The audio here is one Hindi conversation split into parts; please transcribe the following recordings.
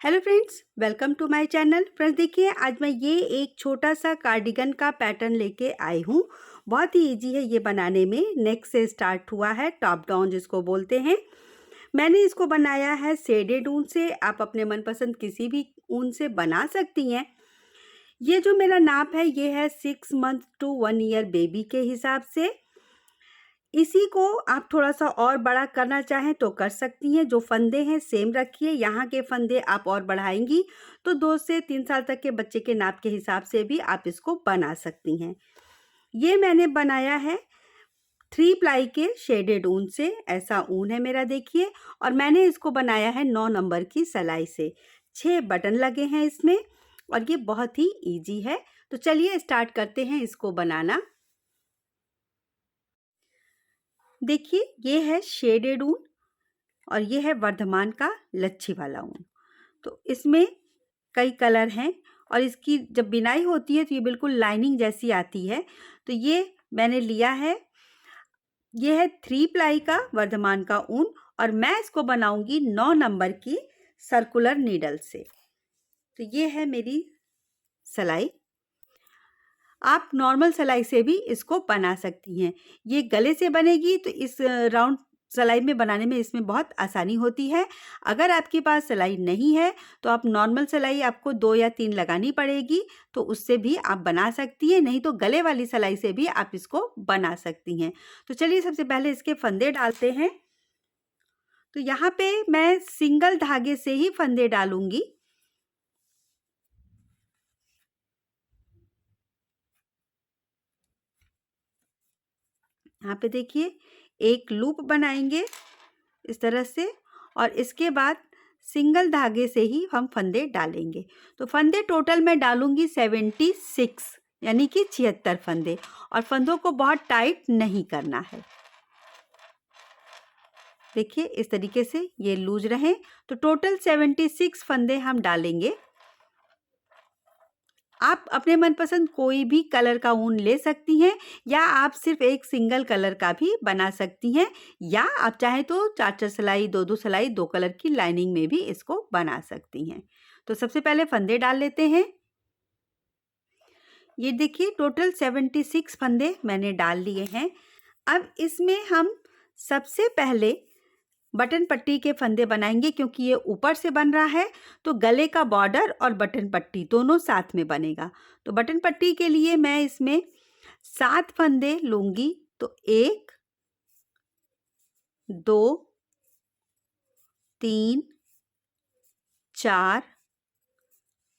Hello friends, welcome to my channel. Friends देखिए, आज मैं ये एक छोटा सा कार्डिगन का पैटर्न लेके आई हूँ। बहुत ही इजी है ये बनाने में। नेक से स्टार्ट हुआ है, टॉप डाउन जिसको बोलते हैं। मैंने इसको बनाया है शेडेड ऊन से। आप अपने मनपसंद किसी भी ऊन से बना सकती हैं। ये जो मेरा नाप है ये है 6 मंथ टू 1 ईयर बेबी के हिसाब से। इसी को आप थोड़ा सा और बड़ा करना चाहें तो कर सकती हैं। जो फंदे हैं सेम रखिए। यहाँ के फंदे आप और बढ़ाएंगी तो 2 से 3 साल तक के बच्चे के नाप के हिसाब से भी आप इसको बना सकती हैं। ये मैंने बनाया है 3 प्लाई के शेडेड ऊन से। ऐसा ऊन है मेरा, देखिए। और मैंने इसको बनाया है 9 नंबर की सिलाई से। 6 बटन लगे हैं इसमें और ये बहुत ही ईजी है। तो चलिए स्टार्ट करते हैं इसको बनाना। देखिए, ये है शेडेड ऊन और ये है वर्धमान का लच्छी वाला ऊन। तो इसमें कई कलर हैं और इसकी जब बिनाई होती है तो ये बिल्कुल लाइनिंग जैसी आती है। तो ये मैंने लिया है, ये है 3 प्लाई का वर्धमान का ऊन और मैं इसको बनाऊंगी 9 नंबर की सर्कुलर नीडल से। तो ये है मेरी सिलाई। आप नॉर्मल सिलाई से भी इसको बना सकती हैं। ये गले से बनेगी तो इस राउंड सिलाई में बनाने में इसमें बहुत आसानी होती है। अगर आपके पास सिलाई नहीं है तो आप नॉर्मल सिलाई आपको 2 या 3 लगानी पड़ेगी, तो उससे भी आप बना सकती हैं। नहीं तो गले वाली सिलाई से भी आप इसको बना सकती हैं। तो चलिए सबसे पहले इसके फंदे डालते हैं। तो यहाँ पे मैं सिंगल धागे से ही फंदे डालूंगी। यहाँ पे देखिए, एक लूप बनाएंगे इस तरह से और इसके बाद सिंगल धागे से ही हम फंदे डालेंगे। तो फंदे टोटल मैं डालूंगी 76, यानी कि 76 फंदे। और फंदों को बहुत टाइट नहीं करना है। देखिए इस तरीके से ये लूज रहे। तो टोटल 76 फंदे हम डालेंगे। आप अपने मनपसंद कोई भी कलर का ऊन ले सकती हैं या आप सिर्फ एक सिंगल कलर का भी बना सकती हैं, या आप चाहें तो 4-4 सिलाई, 2-2 सिलाई, 2 कलर की लाइनिंग में भी इसको बना सकती हैं। तो सबसे पहले फंदे डाल लेते हैं। ये देखिए टोटल 76 फंदे मैंने डाल लिए हैं। अब इसमें हम सबसे पहले बटन पट्टी के फंदे बनाएंगे, क्योंकि ये ऊपर से बन रहा है तो गले का बॉर्डर और बटन पट्टी दोनों साथ में बनेगा। तो बटन पट्टी के लिए मैं इसमें 7 फंदे लूंगी। तो 1, 2, 3, 4,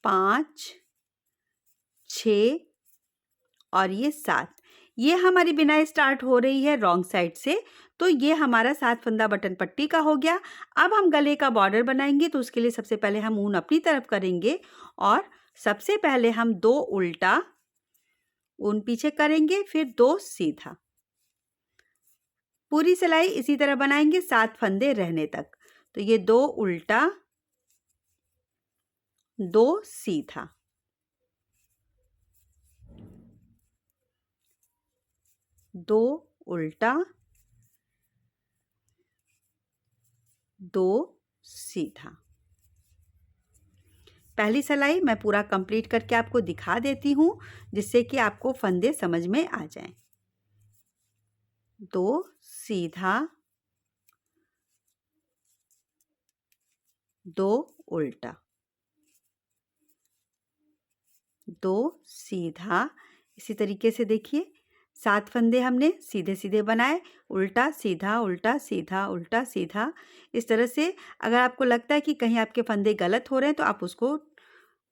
5, 6 और ये 7। ये हमारी बिनाई स्टार्ट हो रही है रॉन्ग साइड से। तो ये हमारा 7 फंदा बटन पट्टी का हो गया। अब हम गले का बॉर्डर बनाएंगे तो उसके लिए सबसे पहले हम ऊन अपनी तरफ करेंगे और सबसे पहले हम 2 उल्टा ऊन पीछे करेंगे, फिर 2 सीधा। पूरी सिलाई इसी तरह बनाएंगे 7 फंदे रहने तक। तो ये 2 उल्टा, 2 सीधा, 2 उल्टा, 2 सीधा। पहली सिलाई मैं पूरा कंप्लीट करके आपको दिखा देती हूँ, जिससे कि आपको फंदे समझ में आ जाएं। 2 सीधा, 2 उल्टा, 2 सीधा। इसी तरीके से देखिए 7 फंदे हमने सीधे सीधे बनाए, उल्टा सीधा, उल्टा सीधा, उल्टा सीधा। इस तरह से अगर आपको लगता है कि कहीं आपके फंदे गलत हो रहे हैं तो आप उसको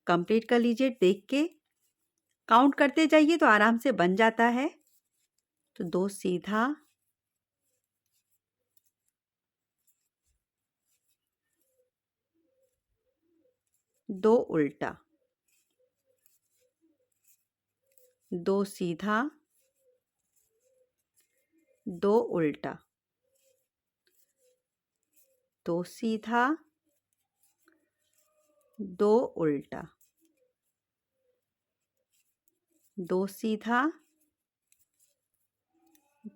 कंप्लीट कर लीजिए। देख के काउंट करते जाइए तो आराम से बन जाता है। तो 2 सीधा, 2 उल्टा, 2 सीधा, 2 उल्टा, 2 सीधा, 2 उल्टा, 2 सीधा,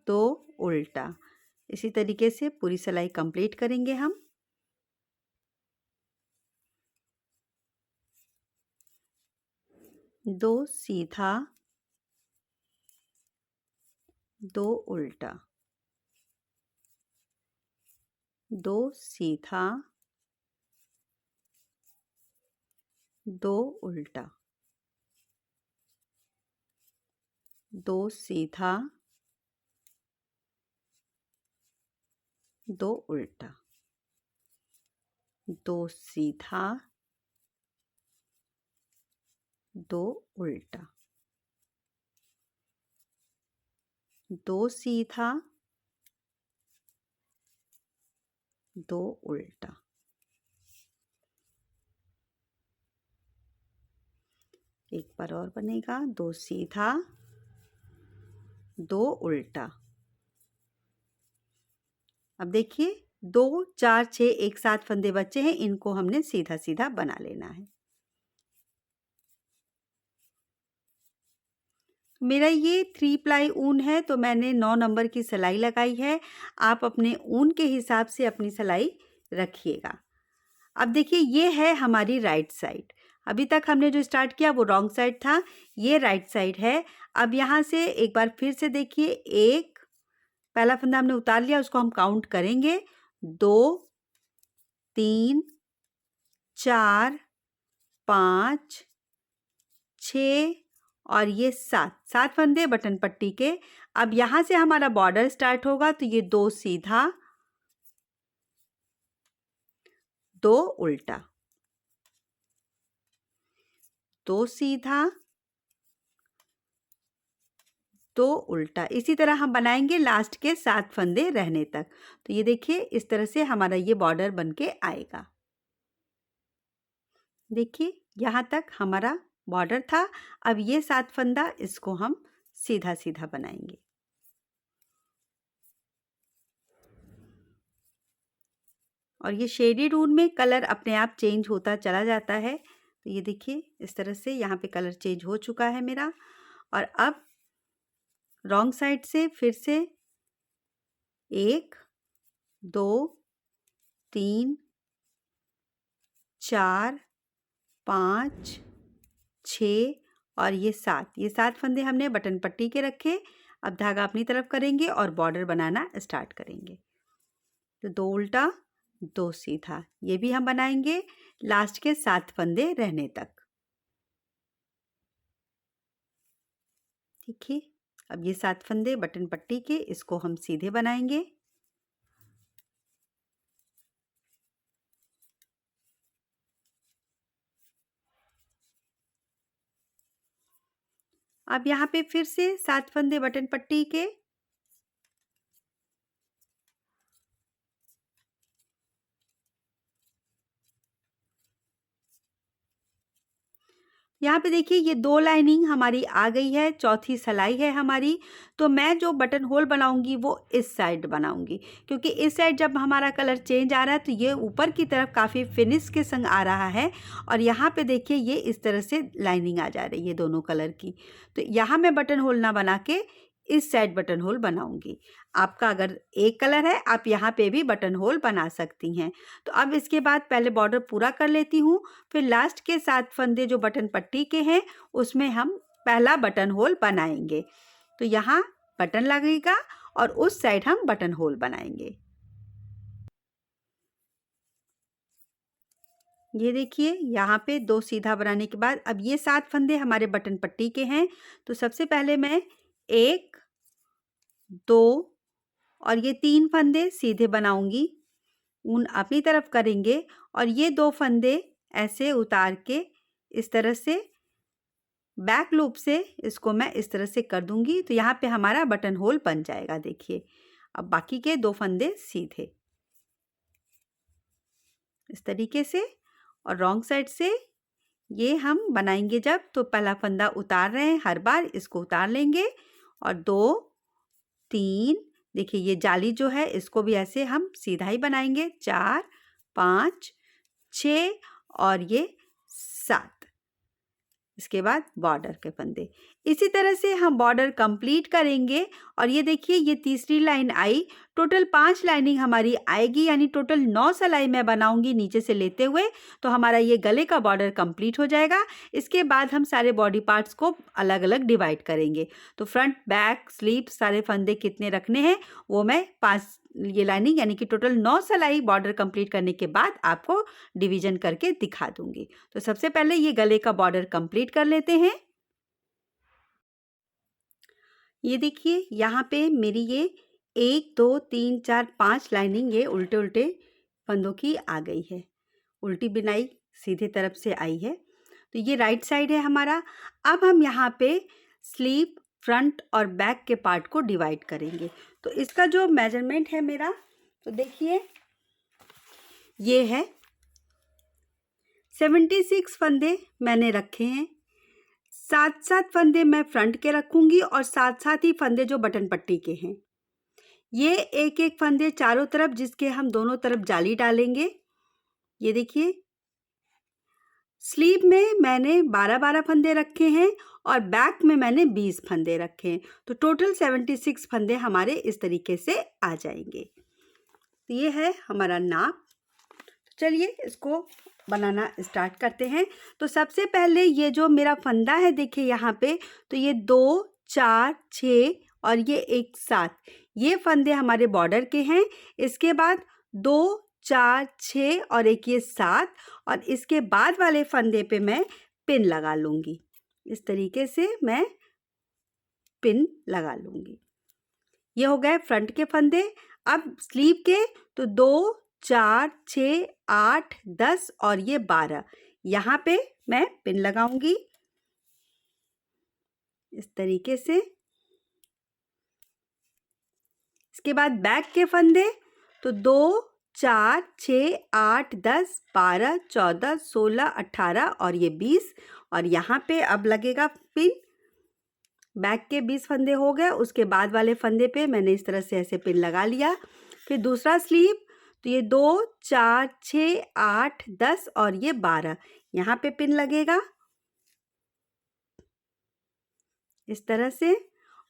2 उल्टा। इसी तरीके से पूरी सिलाई कंप्लीट करेंगे हम। 2 सीधा, 2 उल्टा, 2 सीधा, 2 उल्टा, 2 सीधा, 2 उल्टा, 2 सीधा, 2 उल्टा, 2 सीधा, 2 उल्टा। एक बार और बनेगा, 2 सीधा, 2 उल्टा। अब देखिए 2 4 6 एक साथ फंदे बचे हैं, इनको हमने सीधा सीधा बना लेना है। मेरा ये 3 प्लाई ऊन है, तो मैंने 9 नंबर की सिलाई लगाई है। आप अपने ऊन के हिसाब से अपनी सिलाई रखिएगा। अब देखिए ये है हमारी राइट साइड। अभी तक हमने जो स्टार्ट किया वो रॉन्ग साइड था, ये राइट साइड है। अब यहाँ से एक बार फिर से देखिए, एक पहला फंदा हमने उतार लिया, उसको हम काउंट करेंगे, 2 3 4 5 6 और ये 7 फंदे बटन पट्टी के। अब यहाँ से हमारा बॉर्डर स्टार्ट होगा, तो ये 2 सीधा, 2 उल्टा, 2 सीधा, 2 उल्टा। इसी तरह हम बनाएंगे लास्ट के 7 फंदे रहने तक। तो ये देखिए इस तरह से हमारा ये बॉर्डर बनके आएगा। देखिए यहाँ तक हमारा बॉर्डर था। अब ये 7 फंदा, इसको हम सीधा सीधा बनाएंगे। और ये शेडेड ऊन में कलर अपने आप चेंज होता चला जाता है। तो ये देखिए इस तरह से यहाँ पे कलर चेंज हो चुका है मेरा। और अब रॉन्ग साइड से फिर से 1 2 3 4 5 6 और ये 7 फंदे हमने बटन पट्टी के रखे। अब धागा अपनी तरफ करेंगे और बॉर्डर बनाना स्टार्ट करेंगे। तो 2 उल्टा, 2 सीधा, ये भी हम बनाएंगे लास्ट के 7 फंदे रहने तक। देखिए अब ये 7 फंदे बटन पट्टी के, इसको हम सीधे बनाएंगे। अब यहाँ पे फिर से 7 फंदे बटन पट्टी के, यहाँ पे देखिए ये 2 लाइनिंग हमारी आ गई है, चौथी सिलाई है हमारी। तो मैं जो बटन होल बनाऊंगी वो इस साइड बनाऊंगी, क्योंकि इस साइड जब हमारा कलर चेंज आ रहा है तो ये ऊपर की तरफ काफ़ी फिनिश के संग आ रहा है। और यहाँ पे देखिए ये इस तरह से लाइनिंग आ जा रही है दोनों कलर की। तो यहाँ मैं बटन होल ना बना के इस साइड बटन होल बनाऊंगी। आपका अगर एक कलर है, आप यहाँ पे भी बटन होल बना सकती हैं। तो अब इसके बाद पहले बॉर्डर पूरा कर लेती हूँ, फिर लास्ट के 7 फंदे जो बटन पट्टी के हैं उसमें हम पहला बटन होल बनाएंगे। तो यहाँ बटन लगेगा और उस साइड हम बटन होल बनाएंगे। ये देखिए यहाँ पे 2 सीधा बनाने के बाद अब ये 7 फंदे हमारे बटन पट्टी के हैं। तो सबसे पहले मैं 1 2 और ये 3 फंदे सीधे बनाऊंगी, ऊन अपनी तरफ करेंगे और ये 2 फंदे ऐसे उतार के इस तरह से बैक लूप से इसको मैं इस तरह से कर दूंगी। तो यहाँ पे हमारा बटन होल बन जाएगा। देखिए अब बाकी के 2 फंदे सीधे इस तरीके से, और रॉन्ग साइड से ये हम बनाएंगे जब, तो पहला फंदा उतार रहे हैं, हर बार इसको उतार लेंगे और 2 3 देखिए ये जाली जो है इसको भी ऐसे हम सीधा ही बनाएंगे, 4 5 6 और ये 7 इसके बाद बॉर्डर के फंदे। इसी तरह से हम बॉर्डर कंप्लीट करेंगे। और ये देखिए ये तीसरी लाइन आई, टोटल 5 लाइनिंग हमारी आएगी, यानी टोटल 9 सिलाई मैं बनाऊंगी नीचे से लेते हुए। तो हमारा ये गले का बॉर्डर कंप्लीट हो जाएगा। इसके बाद हम सारे बॉडी पार्ट्स को अलग अलग डिवाइड करेंगे। तो फ्रंट, बैक, स्लीव सारे फंदे कितने रखने हैं वो मैं 5 ये लाइनिंग यानी कि टोटल 9 सिलाई बॉर्डर कंप्लीट करने के बाद आपको डिवीजन करके दिखा दूंगी। तो सबसे पहले ये गले का बॉर्डर कंप्लीट कर लेते हैं। ये देखिए यहाँ पे मेरी ये 1 2 3 4 5 लाइनिंग ये उल्टे उल्टे फंदों की आ गई है। उल्टी बिनाई सीधे तरफ से आई है। तो ये राइट साइड है हमारा। अब हम यहाँ पे स्लीव, फ्रंट और बैक के पार्ट को डिवाइड करेंगे। तो इसका जो मेजरमेंट है मेरा, तो देखिए ये है 76 फंदे मैंने रखे हैं। 7 फंदे मैं फ्रंट के रखूंगी और साथ ही फंदे जो बटन पट्टी के हैं। ये एक एक फंदे चारों तरफ, जिसके हम दोनों तरफ जाली डालेंगे। ये देखिए स्लीव में मैंने 12 फंदे रखे हैं और बैक में मैंने 20 फंदे रखे हैं। तो टोटल 76 फंदे हमारे इस तरीके से आ जाएंगे। तो ये है हमारा नाप। चलिए इसको बनाना स्टार्ट करते हैं। तो सबसे पहले ये जो मेरा फंदा है देखिए यहाँ पे, तो ये 2 4 6 और ये एक 7, ये फंदे हमारे बॉर्डर के हैं। इसके बाद 2 4 6 और एक ये 7, और इसके बाद वाले फंदे पे मैं पिन लगा लूँगी। इस तरीके से मैं पिन लगा लूँगी। ये हो गए फ्रंट के फंदे। अब स्लीव के, तो 2 4 6 8 10 और ये 12, यहाँ पे मैं पिन लगाऊंगी इस तरीके से। इसके बाद बैक के फंदे, तो 2 4 6 8 10 12 14 16 18 और ये 20, और यहाँ पे अब लगेगा पिन। बैक के 20 फंदे हो गए। उसके बाद वाले फंदे पे मैंने इस तरह से ऐसे पिन लगा लिया। फिर दूसरा स्लीव, तो ये 2 4 6 8 10 और ये 12, यहाँ पे पिन लगेगा इस तरह से।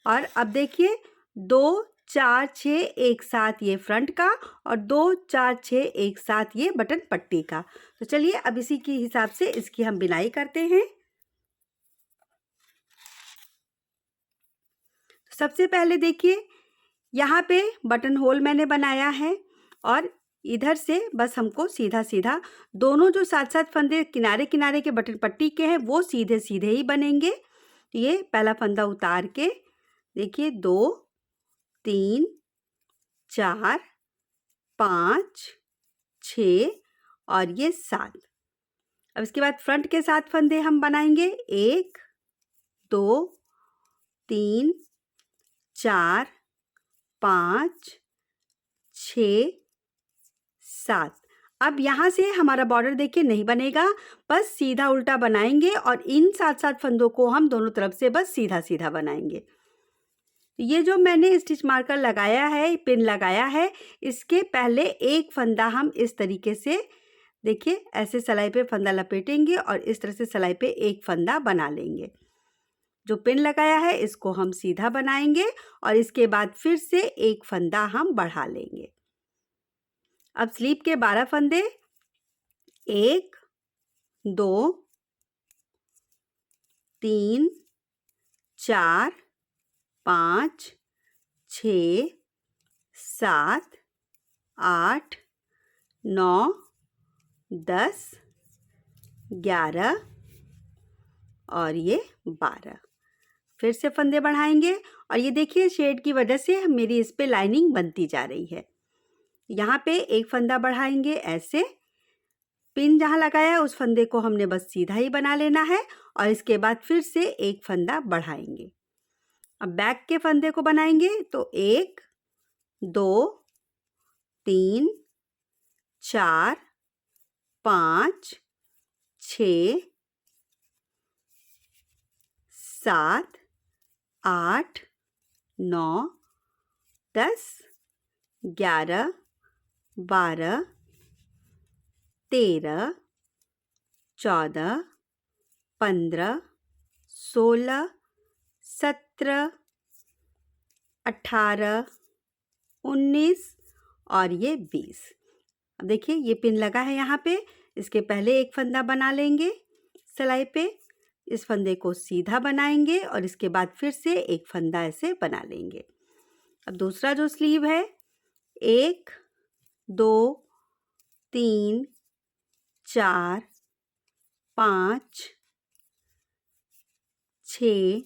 और अब देखिए 2 4 6 एक साथ ये फ्रंट का, और 2 4 6 एक साथ ये बटन पट्टी का। तो चलिए अब इसी के हिसाब से इसकी हम बिनाई करते हैं। सबसे पहले देखिए यहाँ पे बटन होल मैंने बनाया है, और इधर से बस हमको सीधा सीधा दोनों जो 7 फंदे किनारे किनारे के बटन पट्टी के हैं वो सीधे सीधे ही बनेंगे। तो ये पहला फंदा उतार के देखिए 2 3 4 5 6 और ये 7। अब इसके बाद फ्रंट के 7 फंदे हम बनाएंगे। 1 2 3 4 5 6 7। अब यहाँ से हमारा बॉर्डर देखिए नहीं बनेगा, बस सीधा उल्टा बनाएंगे, और इन 7 फंदों को हम दोनों तरफ से बस सीधा सीधा बनाएंगे। ये जो मैंने स्टिच मार्कर लगाया है, पिन लगाया है, इसके पहले एक फंदा हम इस तरीके से देखिए ऐसे सिलाई पे फंदा लपेटेंगे और इस तरह से सिलाई पे एक फंदा बना लेंगे। जो पिन लगाया है इसको हम सीधा बनाएंगे और इसके बाद फिर से एक फंदा हम बढ़ा लेंगे। अब स्लीव के 12 फंदे, 1 2 3 4 5 6 7 8 9 10 11 और ये 12। फिर से फंदे बढ़ाएंगे और ये देखिए शेड की वजह से मेरी इस पे लाइनिंग बनती जा रही है। यहाँ पे एक फंदा बढ़ाएंगे, ऐसे पिन जहाँ लगाया है उस फंदे को हमने बस सीधा ही बना लेना है और इसके बाद फिर से एक फंदा बढ़ाएंगे। अब बैक के फंदे को बनाएंगे तो 1 2 3 4 5 6 7 8 9 10 11 12 13 14 15 16, 17, 18, 19 और ये 20। अब देखिए ये पिन लगा है यहाँ पे, इसके पहले एक फंदा बना लेंगे सिलाई पे, इस फंदे को सीधा बनाएंगे और इसके बाद फिर से एक फंदा ऐसे बना लेंगे। अब दूसरा जो स्लीव है, 1, 2, 3, 4, 5, 6,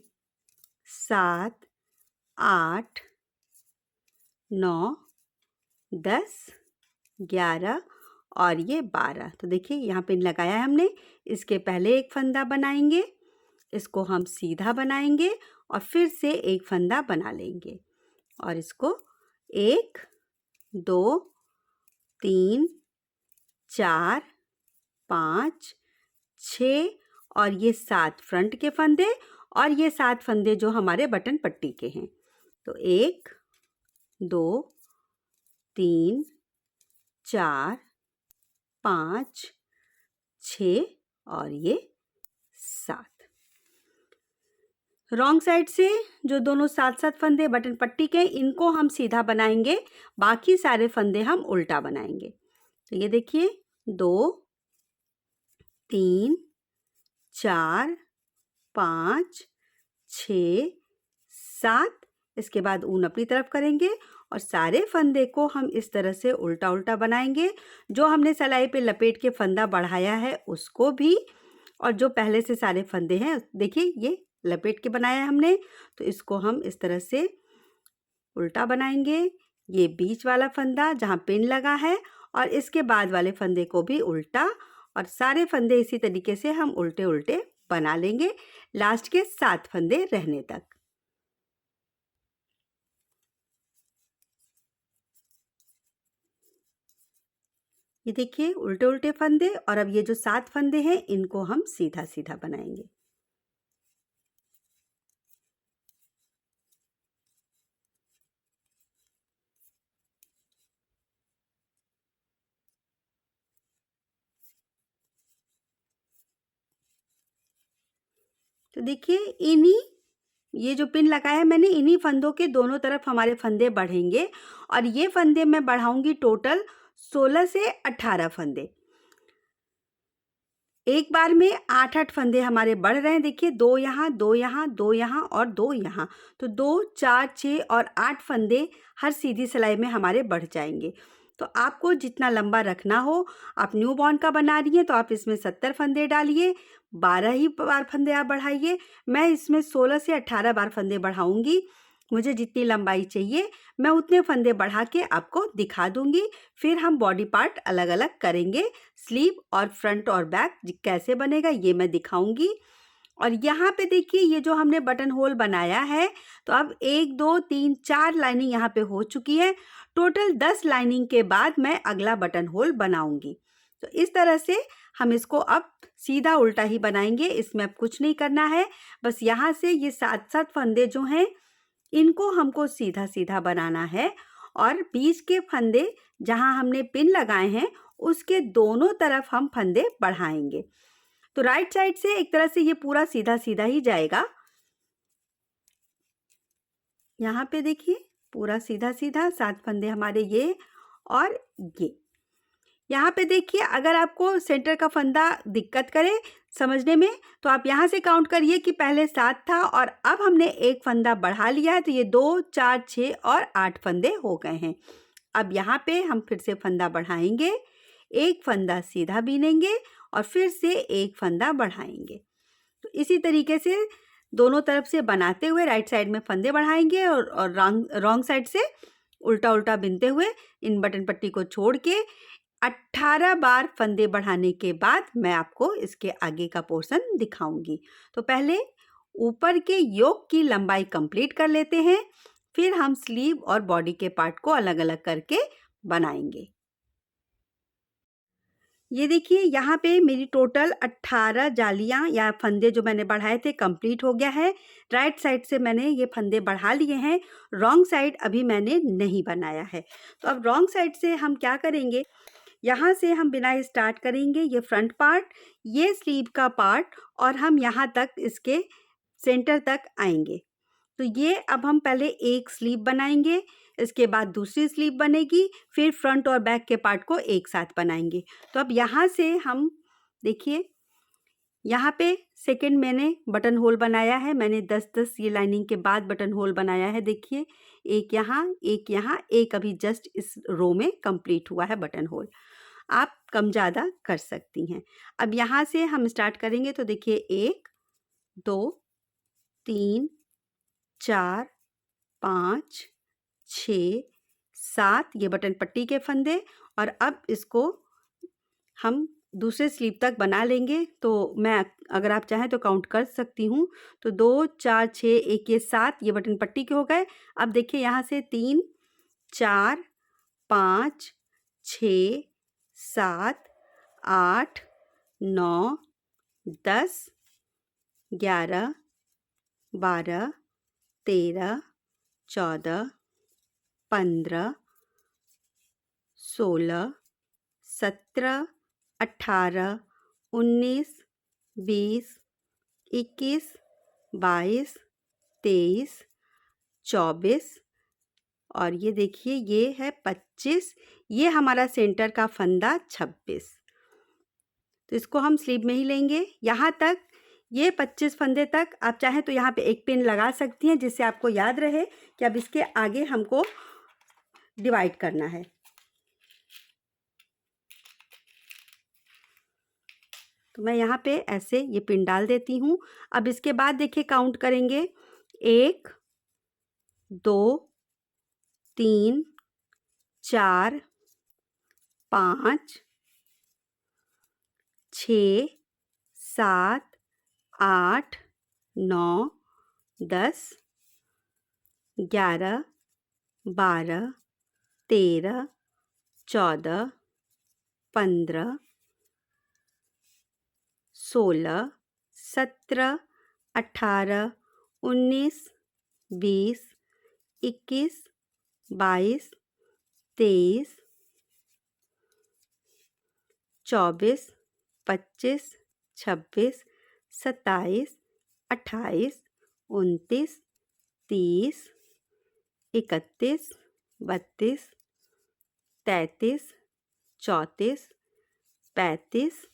7, 8, 9, 10, 11 और ये 12। तो देखिए यहाँ पिन लगाया है हमने, इसके पहले एक फंदा बनाएंगे, इसको हम सीधा बनाएंगे और फिर से एक फंदा बना लेंगे और इसको 1, 2, 3, 4, 5, 6 और ये 7 फ्रंट के फंदे और ये 7 फंदे जो हमारे बटन पट्टी के हैं। तो 1, 2, 3, 4, 5, 6 और ये 7। रॉन्ग साइड से जो दोनों 7-7 फंदे बटन पट्टी के, इनको हम सीधा बनाएंगे, बाकी सारे फंदे हम उल्टा बनाएंगे। तो ये देखिए 2, 3, 4, 5, 6, 7। इसके बाद ऊन अपनी तरफ करेंगे और सारे फंदे को हम इस तरह से उल्टा उल्टा बनाएंगे। जो हमने सिलाई पे लपेट के फंदा बढ़ाया है उसको भी, और जो पहले से सारे फंदे हैं, देखिए ये लपेट के बनाया है हमने, तो इसको हम इस तरह से उल्टा बनाएंगे। ये बीच वाला फंदा जहाँ पिन लगा है और इसके बाद वाले फंदे को भी उल्टा, और सारे फंदे इसी तरीके से हम उल्टे उल्टे बना लेंगे लास्ट के 7 फंदे रहने तक। ये देखिए उल्टे उल्टे फंदे, और अब ये जो 7 फंदे हैं इनको हम सीधा सीधा बनाएंगे। तो देखिए ये जो पिन लगाया है मैंने, इन्हीं फंदों के दोनों तरफ हमारे फंदे बढ़ेंगे और ये फंदे मैं बढ़ाऊंगी टोटल 16 से 18 फंदे। एक बार में 8-8 फंदे हमारे बढ़ रहे हैं। देखिए 2 यहाँ, 2 यहाँ, 2 यहाँ और 2 यहाँ, तो 2, 4, 6 और 8 फंदे हर सीधी सिलाई में हमारे बढ़ जाएंगे। तो आपको जितना लंबा रखना हो, आप न्यू बॉर्न का बना रही हैं तो आप इसमें 70 फंदे डालिए, 12 ही बार फंदे आप बढ़ाइए। मैं इसमें 16 से 18 बार फंदे बढ़ाऊंगी। मुझे जितनी लंबाई चाहिए मैं उतने फंदे बढ़ा के आपको दिखा दूंगी। फिर हम बॉडी पार्ट अलग अलग करेंगे, स्लीव और फ्रंट और बैक कैसे बनेगा ये मैं दिखाऊंगी। और यहाँ पे देखिए ये जो हमने बटन होल बनाया है, तो अब 1, 2, 3, 4 लाइनिंग यहाँ पे हो चुकी है। टोटल 10 लाइनिंग के बाद मैं अगला बटन होल बनाऊंगी। तो इस तरह से हम इसको अब सीधा उल्टा ही बनाएंगे, इसमें अब कुछ नहीं करना है। बस यहाँ से ये 7-7 फंदे जो हैं इनको हमको सीधा सीधा बनाना है और बीच के फंदे जहाँ हमने पिन लगाए हैं उसके दोनों तरफ हम फंदे बढ़ाएंगे। तो राइट साइड से एक तरह से ये पूरा सीधा सीधा ही जाएगा। यहाँ पे देखिए पूरा सीधा सीधा 7 फंदे हमारे ये और ये। यहाँ पे देखिए अगर आपको सेंटर का फंदा दिक्कत करे समझने में, तो आप यहाँ से काउंट करिए कि पहले 7 था और अब हमने एक फंदा बढ़ा लिया है, तो ये 2, 4, 6 और 8 फंदे हो गए हैं। अब यहाँ पे हम फिर से फंदा बढ़ाएंगे, एक फंदा सीधा बीनेंगे और फिर से एक फंदा बढ़ाएंगे। तो इसी तरीके से दोनों तरफ से बनाते हुए राइट साइड में फंदे बढ़ाएंगे और रॉन्ग साइड से उल्टा उल्टा बिनते हुए इन बटन पट्टी को छोड़ के 18 बार फंदे बढ़ाने के बाद मैं आपको इसके आगे का पोर्शन दिखाऊंगी। तो पहले ऊपर के योक की लंबाई कंप्लीट कर लेते हैं, फिर हम स्लीव और बॉडी के पार्ट को अलग अलग करके बनाएंगे। ये देखिए यहाँ पे मेरी टोटल 18 जालियाँ या फंदे जो मैंने बढ़ाए थे कंप्लीट हो गया है। राइट साइड से मैंने ये फंदे बढ़ा लिए हैं, रॉन्ग साइड अभी मैंने नहीं बनाया है। तो अब रॉन्ग साइड से हम क्या करेंगे, यहाँ से हम बिनाई स्टार्ट करेंगे। ये फ्रंट पार्ट, ये स्लीव का पार्ट और हम यहाँ तक इसके सेंटर तक आएंगे। तो ये अब हम पहले एक स्लीव बनाएंगे, इसके बाद दूसरी स्लीव बनेगी, फिर फ्रंट और बैक के पार्ट को एक साथ बनाएंगे। तो अब यहाँ से हम देखिए, यहाँ पे सेकंड मैंने बटन होल बनाया है। मैंने 10-10 ये लाइनिंग के बाद बटन होल बनाया है। देखिए, एक यहाँ, एक अभी जस्ट इस रो में कंप्लीट हुआ है बटन होल। आप कम ज़्यादा कर सकती हैं। अब यहाँ से हम स्टार्ट करेंगे। तो देखिए 1 2 3 4 5 6 7 ये बटन पट्टी के फंदे, और अब इसको हम दूसरे स्लीव तक बना लेंगे। तो मैं अगर आप चाहें तो काउंट कर सकती हूँ। तो 2 4 6 1 ये 7 ये बटन पट्टी के हो गए। अब देखिए यहाँ से 3 4 5 6 7 8 9 10 11 12 13 14 15 16 17 18 19 20 21 22 23 24 और ये देखिए ये है 25, ये हमारा सेंटर का फंदा 26। तो इसको हम स्लीव में ही लेंगे। यहाँ तक ये 25 फंदे तक आप चाहें तो यहाँ पे एक पिन लगा सकती हैं, जिससे आपको याद रहे कि अब इसके आगे हमको डिवाइड करना है। तो मैं यहाँ पे ऐसे ये पिन डाल देती हूँ। अब इसके बाद देखिए काउंट करेंगे 1 2 3 4 5 6 7 8 9 10 11 12 13 14 15 16 17 18 19 20 21 22 23 24 25 26 27 28 29 30 31 32 33 34 35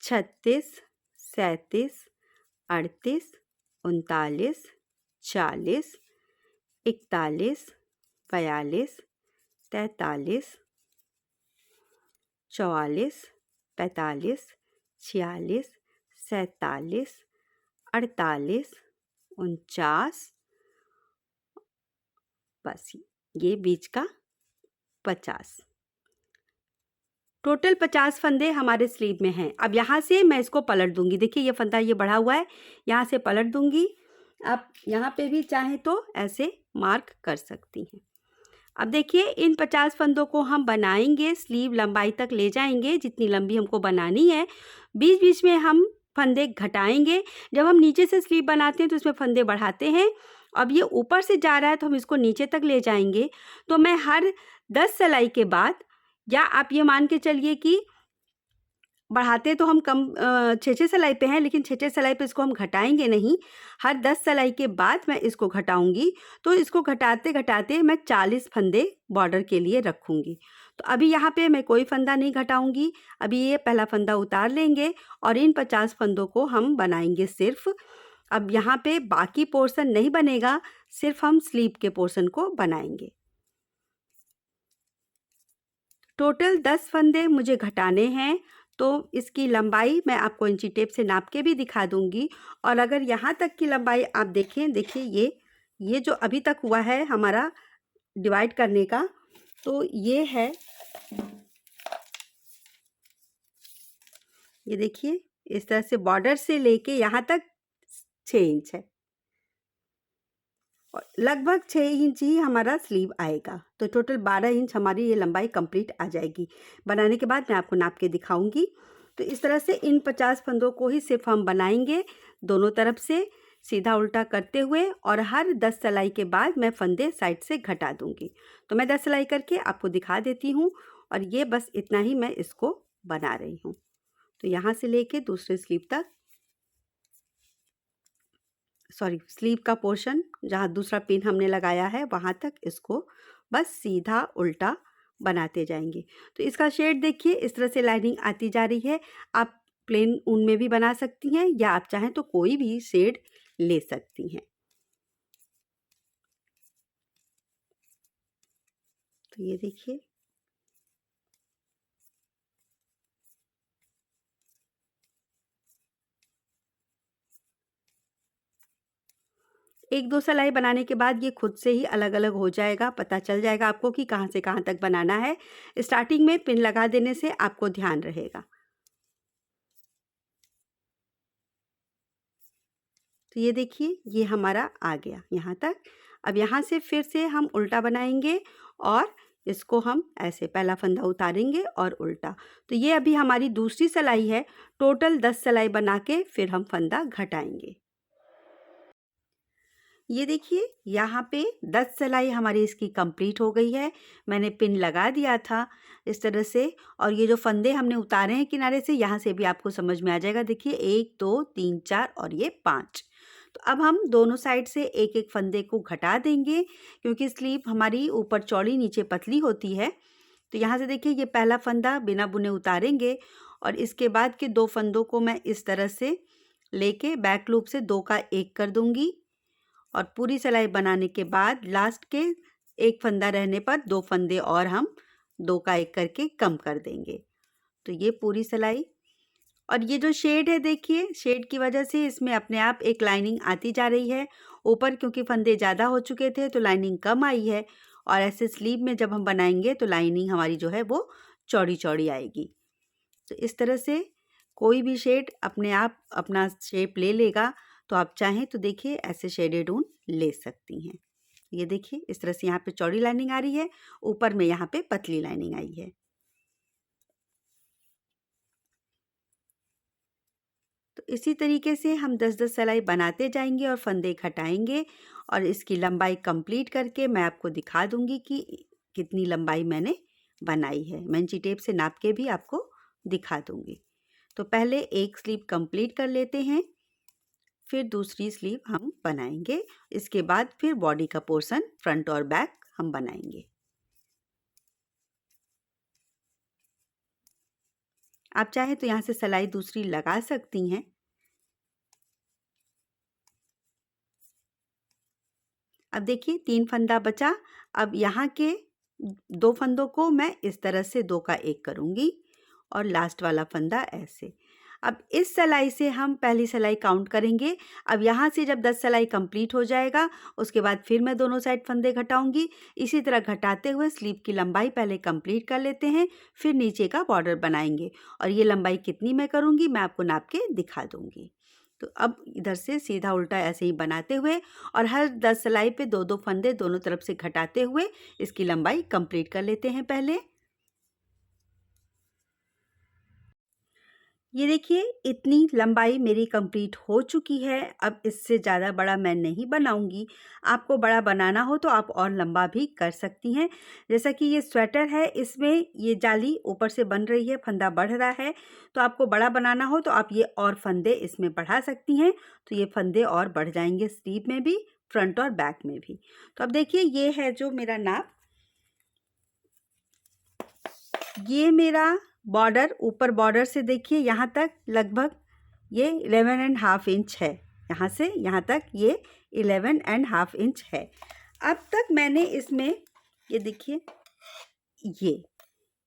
36 37 38 39 40 41 42 43 44 45 46 47 48 49, बस ये बीच का 50। टोटल 50 फंदे हमारे स्लीव में हैं। अब यहाँ से मैं इसको पलट दूंगी। देखिए ये फंदा ये बढ़ा हुआ है, यहाँ से पलट दूंगी। आप यहाँ पे भी चाहें तो ऐसे मार्क कर सकती हैं। अब देखिए इन 50 फंदों को हम बनाएंगे, स्लीव लंबाई तक ले जाएंगे जितनी लंबी हमको बनानी है। बीच बीच में हम फंदे घटाएंगे। जब हम नीचे से स्लीव बनाते हैं तो इसमें फंदे बढ़ाते हैं। अब ये ऊपर से जा रहा है तो हम इसको नीचे तक ले जाएंगे। तो मैं हर 10 सिलाई के बाद, या आप ये मान के चलिए कि बढ़ाते तो हम कम 6-6 सिलाई पे हैं, लेकिन 6-6 सिलाई पे इसको हम घटाएंगे नहीं। हर 10 सिलाई के बाद मैं इसको घटाऊंगी। तो इसको घटाते घटाते मैं 40 फंदे बॉर्डर के लिए रखूंगी। तो अभी यहाँ पे मैं कोई फंदा नहीं घटाऊंगी। अभी ये पहला फंदा उतार लेंगे और इन 50 फंदों को हम बनाएंगे सिर्फ। अब यहाँ पे बाकी पोर्शन नहीं बनेगा, सिर्फ हम स्लीव के पोर्शन को बनाएंगे। टोटल 10 फंदे मुझे घटाने हैं। तो इसकी लंबाई मैं आपको इंची टेप से नाप के भी दिखा दूंगी। और अगर यहाँ तक की लंबाई आप देखें, देखिए ये जो अभी तक हुआ है हमारा डिवाइड करने का, तो ये है, ये देखिए इस तरह से बॉर्डर से लेके यहाँ तक 6 इंच है और लगभग 6 इंच ही हमारा स्लीव आएगा। तो टोटल 12 इंच हमारी ये लंबाई कंप्लीट आ जाएगी। बनाने के बाद मैं आपको नाप के दिखाऊंगी। तो इस तरह से इन 50 फंदों को ही सिर्फ हम बनाएंगे, दोनों तरफ से सीधा उल्टा करते हुए, और हर 10 सिलाई के बाद मैं फंदे साइड से घटा दूंगी। तो मैं 10 सिलाई करके आपको दिखा देती हूँ। और ये बस इतना ही मैं इसको बना रही हूँ। तो यहाँ से लेके दूसरे स्लीव तक सॉरी स्लीव का पोर्शन जहाँ दूसरा पिन हमने लगाया है वहाँ तक इसको बस सीधा उल्टा बनाते जाएंगे। तो इसका शेड देखिए इस तरह से लाइनिंग आती जा रही है। आप प्लेन ऊन में भी बना सकती हैं या आप चाहें तो कोई भी शेड ले सकती हैं। तो ये देखिए एक दो सिलाई बनाने के बाद ये खुद से ही अलग अलग हो जाएगा, पता चल जाएगा आपको कि कहाँ से कहाँ तक बनाना है। स्टार्टिंग में पिन लगा देने से आपको ध्यान रहेगा। तो ये देखिए ये हमारा आ गया यहाँ तक। अब यहाँ से फिर से हम उल्टा बनाएंगे और इसको हम ऐसे पहला फंदा उतारेंगे और उल्टा। तो ये अभी हमारी दूसरी सिलाई है। टोटल 10 सिलाई बना के फिर हम फंदा घटाएंगे। ये देखिए यहाँ पे 10 सिलाई हमारी इसकी कंप्लीट हो गई है। मैंने पिन लगा दिया था इस तरह से, और ये जो फंदे हमने उतारे हैं किनारे से, यहाँ से भी आपको समझ में आ जाएगा। देखिए 1 2 3 4 और ये 5। तो अब हम दोनों साइड से एक एक फंदे को घटा देंगे क्योंकि स्लीव हमारी ऊपर चौड़ी नीचे पतली होती है। तो यहाँ से देखिए ये पहला फंदा बिना बुने उतारेंगे और इसके बाद के 2 फंदों को मैं इस तरह से लेके बैक लूप से 2 का 1 कर दूंगी और पूरी सिलाई बनाने के बाद लास्ट के एक फंदा रहने पर 2 फंदे और हम 2 का 1 करके कम कर देंगे। तो ये पूरी सिलाई, और ये जो शेड है देखिए शेड की वजह से इसमें अपने आप एक लाइनिंग आती जा रही है ऊपर, क्योंकि फंदे ज़्यादा हो चुके थे तो लाइनिंग कम आई है। और ऐसे स्लीव में जब हम बनाएंगे तो लाइनिंग हमारी जो है वो चौड़ी चौड़ी आएगी। तो इस तरह से कोई भी शेड अपने आप अपना शेप ले लेगा। तो आप चाहें तो देखिए ऐसे शेडेड ऊन ले सकती हैं। ये देखिए इस तरह से यहाँ पे चौड़ी लाइनिंग आ रही है, ऊपर में यहाँ पे पतली लाइनिंग आई है। तो इसी तरीके से हम 10-10 सिलाई बनाते जाएंगे और फंदे घटाएंगे और इसकी लंबाई कंप्लीट करके मैं आपको दिखा दूंगी कि कितनी लंबाई मैंने बनाई है। मैं इंची टेप से नाप के भी आपको दिखा दूंगी। तो पहले एक स्लीव कंप्लीट कर लेते हैं, फिर दूसरी स्लीव हम बनाएंगे। इसके बाद फिर बॉडी का पोर्शन फ्रंट और बैक हम बनाएंगे। आप चाहे तो यहाँ से सिलाई दूसरी लगा सकती हैं। अब देखिए 3 फंदा बचा। अब यहाँ के 2 फंदों को मैं इस तरह से 2 का 1 करूँगी और लास्ट वाला फंदा ऐसे। अब इस सिलाई से हम पहली सिलाई काउंट करेंगे। अब यहाँ से जब 10 सिलाई कंप्लीट हो जाएगा उसके बाद फिर मैं दोनों साइड फंदे घटाऊंगी। इसी तरह घटाते हुए स्लीव की लंबाई पहले कंप्लीट कर लेते हैं, फिर नीचे का बॉर्डर बनाएंगे और ये लंबाई कितनी मैं करूँगी मैं आपको नाप के दिखा दूँगी। तो अब इधर से सीधा उल्टा ऐसे ही बनाते हुए और हर 10 सिलाई पे 2-2 फंदे दोनों तरफ से घटाते हुए इसकी लंबाई कंप्लीट कर लेते हैं पहले। ये देखिए इतनी लंबाई मेरी कंप्लीट हो चुकी है। अब इससे ज़्यादा बड़ा मैं नहीं बनाऊंगी। आपको बड़ा बनाना हो तो आप और लंबा भी कर सकती हैं। जैसा कि ये स्वेटर है इसमें ये जाली ऊपर से बन रही है, फंदा बढ़ रहा है, तो आपको बड़ा बनाना हो तो आप ये और फंदे इसमें बढ़ा सकती हैं। तो ये फंदे और बढ़ जाएंगे स्लीव में भी, फ्रंट और बैक में भी। तो अब देखिए ये है जो मेरा नाप, ये मेरा बॉर्डर ऊपर बॉर्डर से देखिए यहाँ तक लगभग ये 11.5 इंच है। यहाँ से यहाँ तक ये 11.5 इंच है। अब तक मैंने इसमें ये देखिए ये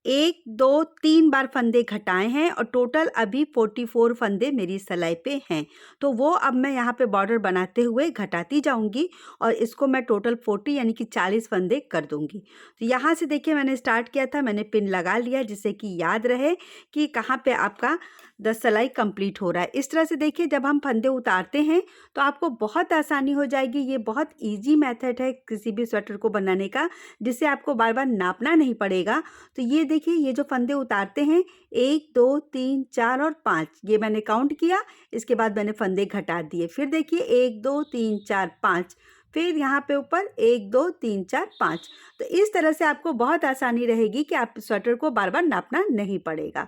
1 2 3 बार फंदे घटाए हैं और टोटल अभी 44 फंदे मेरी सिलाई पे हैं। तो वो अब मैं यहाँ पे बॉर्डर बनाते हुए घटाती जाऊँगी और इसको मैं टोटल 40 यानी कि 40 फंदे कर दूँगी। तो यहाँ से देखिए मैंने स्टार्ट किया था, मैंने पिन लगा लिया जिससे कि याद रहे कि कहाँ पे आपका 10 सिलाई कंप्लीट हो रहा है। इस तरह से देखिए जब हम फंदे उतारते हैं तो आपको बहुत आसानी हो जाएगी। ये बहुत ईजी मेथड है किसी भी स्वेटर को बनाने का, जिससे आपको बार बार नापना नहीं पड़ेगा। तो ये देखिए ये जो फंदे उतारते हैं 1 2 3 4 और 5 ये मैंने काउंट किया। इसके बाद मैंने फंदे घटा दिए। फिर देखिए 1 2 3 4 5, फिर यहाँ पे ऊपर 1 2 3 4 5। तो इस तरह से आपको बहुत आसानी रहेगी कि आप स्वेटर को बार बार नापना नहीं पड़ेगा।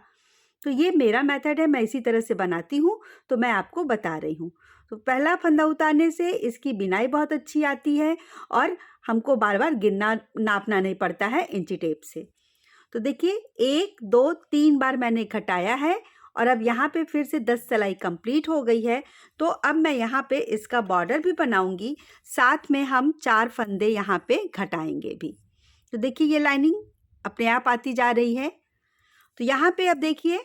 तो ये मेरा मेथड है, मैं इसी तरह से बनाती हूँ, तो मैं आपको बता रही हूँ। तो पहला फंदा उतारने से इसकी बिनाई बहुत अच्छी आती है और हमको बार-बार गिनना नापना नहीं पड़ता है इंची टेप से। तो देखिए 1, 2, 3 बार मैंने घटाया है और अब यहाँ पे फिर से 10 सिलाई कंप्लीट हो गई है। तो अब मैं यहाँ पे इसका बॉर्डर भी बनाऊंगी, साथ में हम 4 फंदे यहाँ पे घटाएंगे भी। तो देखिए ये लाइनिंग अपने आप आती जा रही है। तो यहाँ पे अब देखिए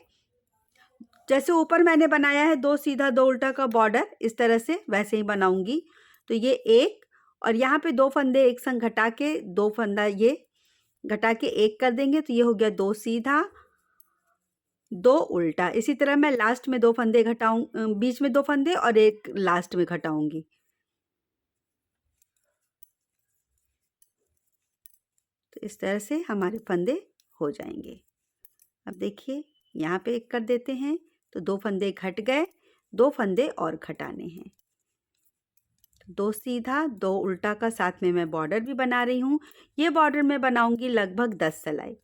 जैसे ऊपर मैंने बनाया है 2 सीधा 2 उल्टा का बॉर्डर, इस तरह से वैसे ही बनाऊंगी। तो ये 1 और यहाँ पे 2 फंदे एक संग घटा के 2 फंदा ये घटा के 1 कर देंगे, तो ये हो गया 2 सीधा 2 उल्टा। इसी तरह मैं लास्ट में 2 फंदे बीच में 2 फंदे और 1 लास्ट में घटाऊंगी। तो इस तरह से हमारे फंदे हो जाएंगे। अब देखिए यहाँ पे 1 कर देते हैं, तो 2 फंदे घट गए, 2 फंदे और घटाने हैं। 2 सीधा 2 उल्टा का साथ में मैं बॉर्डर भी बना रही हूँ। ये बॉर्डर मैं बनाऊंगी लगभग 10 सिलाई।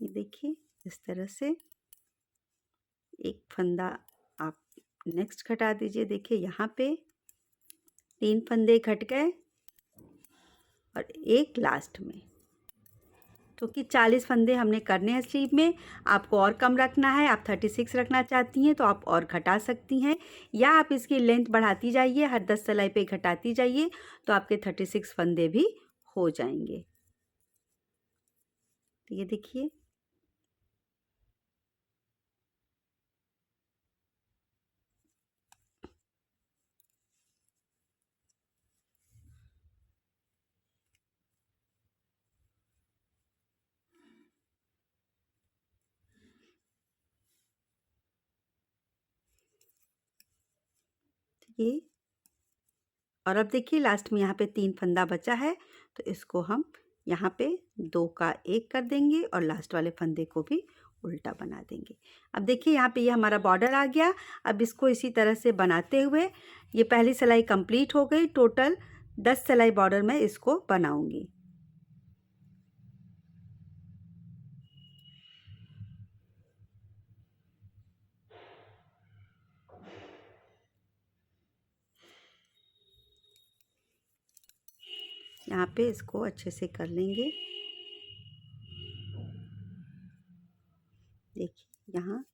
ये देखिए इस तरह से एक फंदा आप नेक्स्ट घटा दीजिए। देखिए यहाँ पे 3 फंदे घट गए और 1 लास्ट में, क्योंकि 40 फंदे हमने करने हैं स्लीव में। आपको और कम रखना है, आप 36 रखना चाहती हैं तो आप और घटा सकती हैं, या आप इसकी लेंथ बढ़ाती जाइए, हर 10 सिलाई पे घटाती जाइए, तो आपके 36 फंदे भी हो जाएंगे। तो ये देखिए ये, और अब देखिए लास्ट में यहाँ पे 3 फंदा बचा है, तो इसको हम यहाँ पे 2 का 1 कर देंगे और लास्ट वाले फंदे को भी उल्टा बना देंगे। अब देखिए यहाँ पे ये हमारा बॉर्डर आ गया। अब इसको इसी तरह से बनाते हुए ये पहली सिलाई कंप्लीट हो गई। टोटल 10 सिलाई बॉर्डर में इसको बनाऊंगी। यहाँ पे इसको अच्छे से कर लेंगे। देखिए यहाँ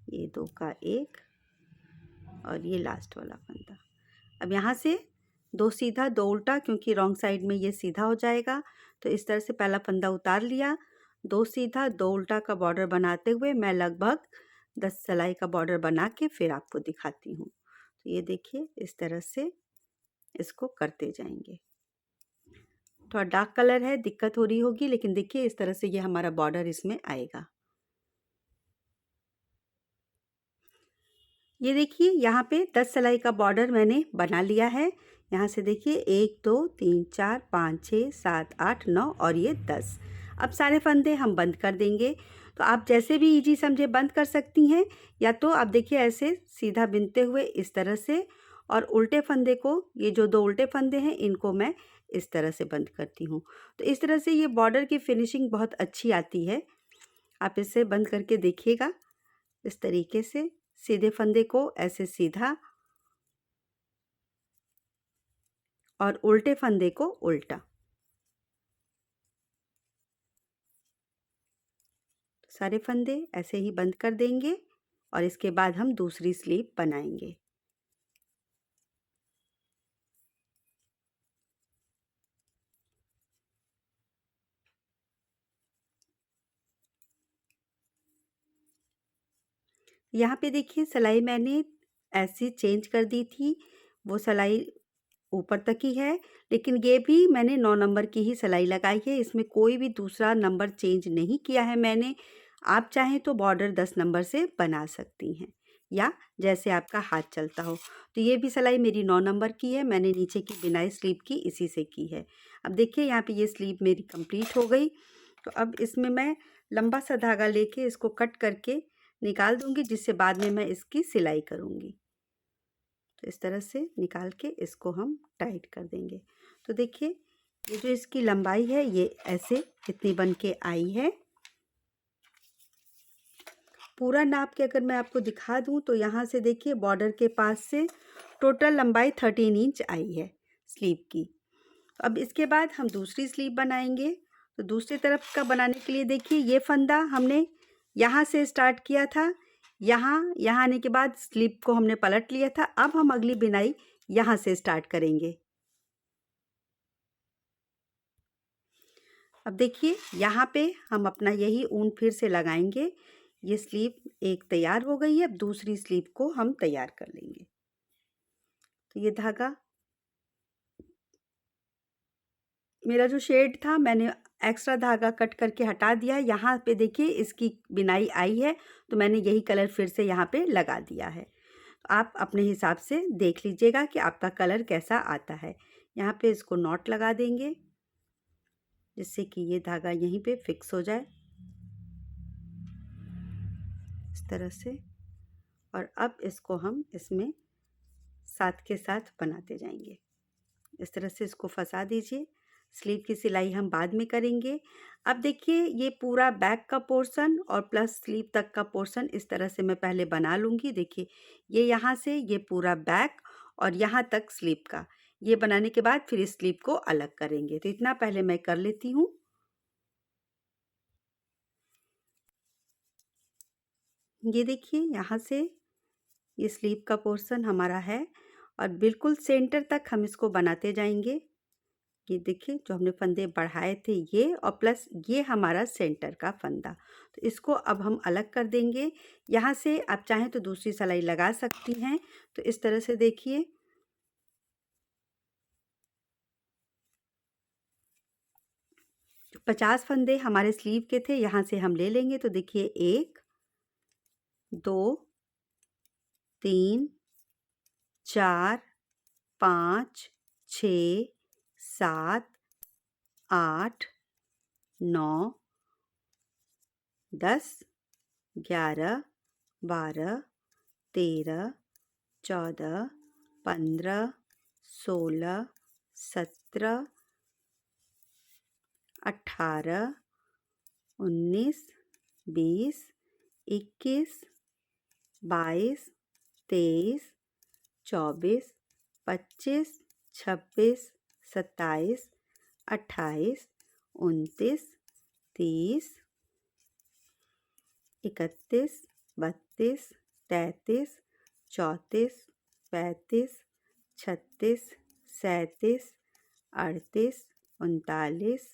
ये 2 का 1 और ये लास्ट वाला फंदा। अब यहाँ से 2 सीधा 2 उल्टा, क्योंकि रॉन्ग साइड में ये सीधा हो जाएगा, तो इस तरह से पहला फंदा उतार लिया। 2 सीधा 2 उल्टा का बॉर्डर बनाते हुए मैं लगभग 10 सिलाई का बॉर्डर बना के फिर आपको दिखाती हूँ। तो ये देखिए इस तरह से इसको करते जाएंगे। थोड़ा डार्क कलर है, दिक्कत हो रही होगी, लेकिन देखिए इस तरह से ये हमारा बॉर्डर इसमें आएगा। ये देखिए यहाँ पे 10 सिलाई का बॉर्डर मैंने बना लिया है। यहाँ से देखिए 1 2 3 4 5 6 7 8 9 और ये 10। अब सारे फंदे हम बंद कर देंगे। तो आप जैसे भी इजी समझे बंद कर सकती हैं, या तो आप देखिए ऐसे सीधा बिनते हुए इस तरह से, और उल्टे फंदे को, ये जो 2 उल्टे फंदे हैं इनको मैं इस तरह से बंद करती हूँ। तो इस तरह से ये बॉर्डर की फिनिशिंग बहुत अच्छी आती है। आप इसे बंद करके देखिएगा। इस तरीके से सीधे फंदे को ऐसे सीधा और उल्टे फंदे को उल्टा। सारे फंदे ऐसे ही बंद कर देंगे और इसके बाद हम दूसरी स्लीव बनाएंगे। यहाँ पे देखिए सिलाई मैंने ऐसे चेंज कर दी थी, वो सिलाई ऊपर तक ही है, लेकिन ये भी मैंने 9 नंबर की ही सिलाई लगाई है। इसमें कोई भी दूसरा नंबर चेंज नहीं किया है मैंने। आप चाहें तो बॉर्डर 10 नंबर से बना सकती हैं, या जैसे आपका हाथ चलता हो। तो ये भी सिलाई मेरी 9 नंबर की है, मैंने नीचे की बिनाई स्लीव की इसी से की है। अब देखिए यहाँ पे ये स्लीव मेरी कंप्लीट हो गई। तो अब इसमें मैं लंबा सा धागा लेके इसको कट करके निकाल दूंगी, जिससे बाद में मैं इसकी सिलाई करूँगी। तो इस तरह से निकाल के इसको हम टाइट कर देंगे। तो देखिए ये जो इसकी लंबाई है ये ऐसे इतनी बन के आई है। पूरा नाप के अगर मैं आपको दिखा दूं तो यहाँ से देखिए बॉर्डर के पास से टोटल लंबाई 13 इंच आई है स्लीव की। अब इसके बाद हम दूसरी स्लीव बनाएंगे। तो दूसरी तरफ का बनाने के लिए देखिए ये फंदा हमने यहाँ से स्टार्ट किया था, यहाँ आने के बाद स्लीव को हमने पलट लिया था। अब हम अगली बिनाई यहाँ से स्टार्ट करेंगे। अब देखिए यहाँ पे हम अपना यही ऊन फिर से लगाएंगे। ये स्लीव एक तैयार हो गई है। अब दूसरी स्लीव को हम तैयार कर लेंगे। तो ये धागा मेरा जो शेड था मैंने एक्स्ट्रा धागा कट करके हटा दिया है। यहाँ पे देखिए इसकी बिनाई आई है तो मैंने यही कलर फिर से यहाँ पे लगा दिया है। आप अपने हिसाब से देख लीजिएगा कि आपका कलर कैसा आता है। यहाँ पे इसको नॉट लगा देंगे जिससे कि ये धागा यहीं पे फिक्स हो जाए इस तरह से। और अब इसको हम इसमें साथ के साथ बनाते जाएंगे। इस तरह से इसको फंसा दीजिए। स्लीव की सिलाई हम बाद में करेंगे। अब देखिए ये पूरा बैक का पोर्शन और प्लस स्लीव तक का पोर्शन इस तरह से मैं पहले बना लूँगी। देखिए ये यहाँ से ये पूरा बैक और यहाँ तक स्लीव का, ये बनाने के बाद फिर इस स्लीव को अलग करेंगे। तो इतना पहले मैं कर लेती हूँ। ये देखिए यहाँ से ये स्लीव का पोर्शन हमारा है और बिल्कुल सेंटर तक हम इसको बनाते जाएंगे। ये देखिए जो हमने फंदे बढ़ाए थे ये और प्लस ये हमारा सेंटर का फंदा। तो इसको अब हम अलग कर देंगे। यहाँ से आप चाहें तो दूसरी सिलाई लगा सकती हैं। तो इस तरह से देखिए 50 फंदे हमारे स्लीव के थे, यहाँ से हम ले लेंगे। तो देखिए 1 2 3 4 5 6 7 8 9 10 11 12 13 14 15 16 17 18 19 20 21 22 23 24 25 26 27 28 29 30 31 32 33 34 35 36 37 38 39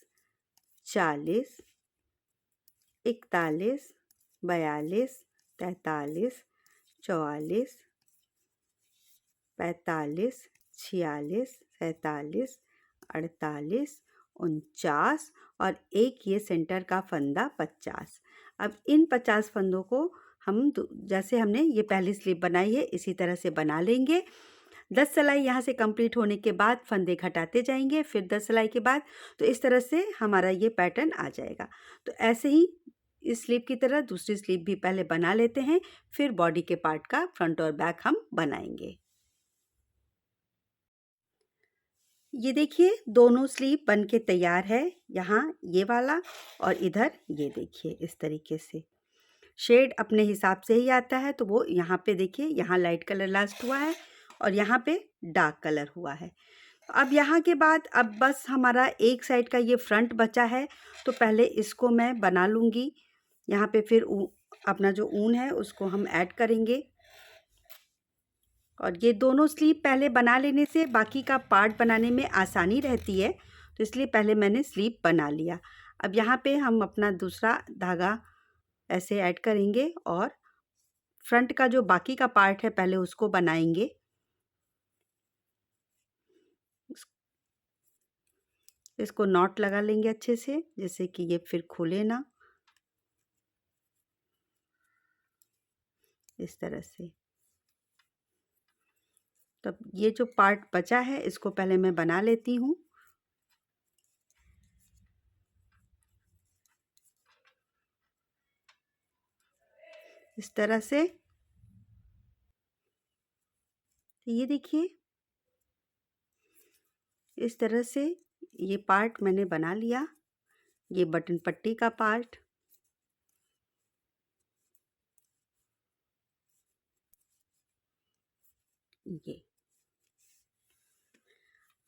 40 41 42 43 44 45 46 47 48 49 और एक ये सेंटर का फंदा 50। अब इन 50 फंदों को हम जैसे हमने ये पहली स्लीव बनाई है इसी तरह से बना लेंगे। 10 सिलाई यहाँ से कंप्लीट होने के बाद फंदे घटाते जाएंगे, फिर 10 सिलाई के बाद। तो इस तरह से हमारा ये पैटर्न आ जाएगा। तो ऐसे ही इस स्लीव की तरह दूसरी स्लीव भी पहले बना लेते हैं, फिर बॉडी के पार्ट का फ्रंट और बैक हम बनाएंगे। ये देखिए दोनों स्लीव बन के तैयार है। यहाँ ये वाला और इधर ये देखिए इस तरीके से शेड अपने हिसाब से ही आता है। तो वो यहाँ पे देखिए यहाँ लाइट कलर लास्ट हुआ है और यहाँ पे डार्क कलर हुआ है। अब यहाँ के बाद अब बस हमारा एक साइड का ये फ्रंट बचा है। तो पहले इसको मैं बना लूँगी। यहाँ पे फिर अपना जो ऊन है उसको हम ऐड करेंगे और ये दोनों स्लीव पहले बना लेने से बाकी का पार्ट बनाने में आसानी रहती है। तो इसलिए पहले मैंने स्लीव बना लिया। अब यहाँ पे हम अपना दूसरा धागा ऐसे ऐड करेंगे और फ्रंट का जो बाकी का पार्ट है पहले उसको बनाएंगे। इसको नॉट लगा लेंगे अच्छे से जैसे कि ये फिर खुले ना, इस तरह से। तब ये जो पार्ट बचा है इसको पहले मैं बना लेती हूँ। इस तरह से। ये देखिए इस तरह से ये पार्ट मैंने बना लिया। ये बटन पट्टी का पार्ट, ये।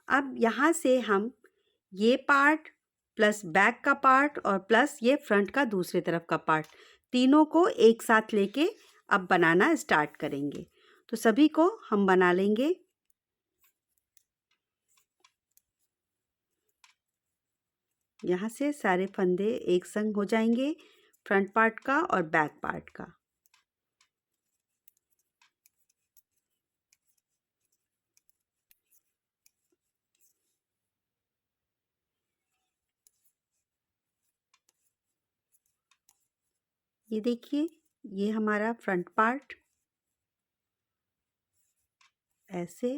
अब यहाँ से हम ये पार्ट प्लस बैक का पार्ट और प्लस ये फ्रंट का दूसरे तरफ का पार्ट, तीनों को एक साथ लेके अब बनाना स्टार्ट करेंगे। तो सभी को हम बना लेंगे। यहाँ से सारे फंदे एक संग हो जाएंगे, फ्रंट पार्ट का और बैक पार्ट का। ये देखिए, ये हमारा फ्रंट पार्ट ऐसे,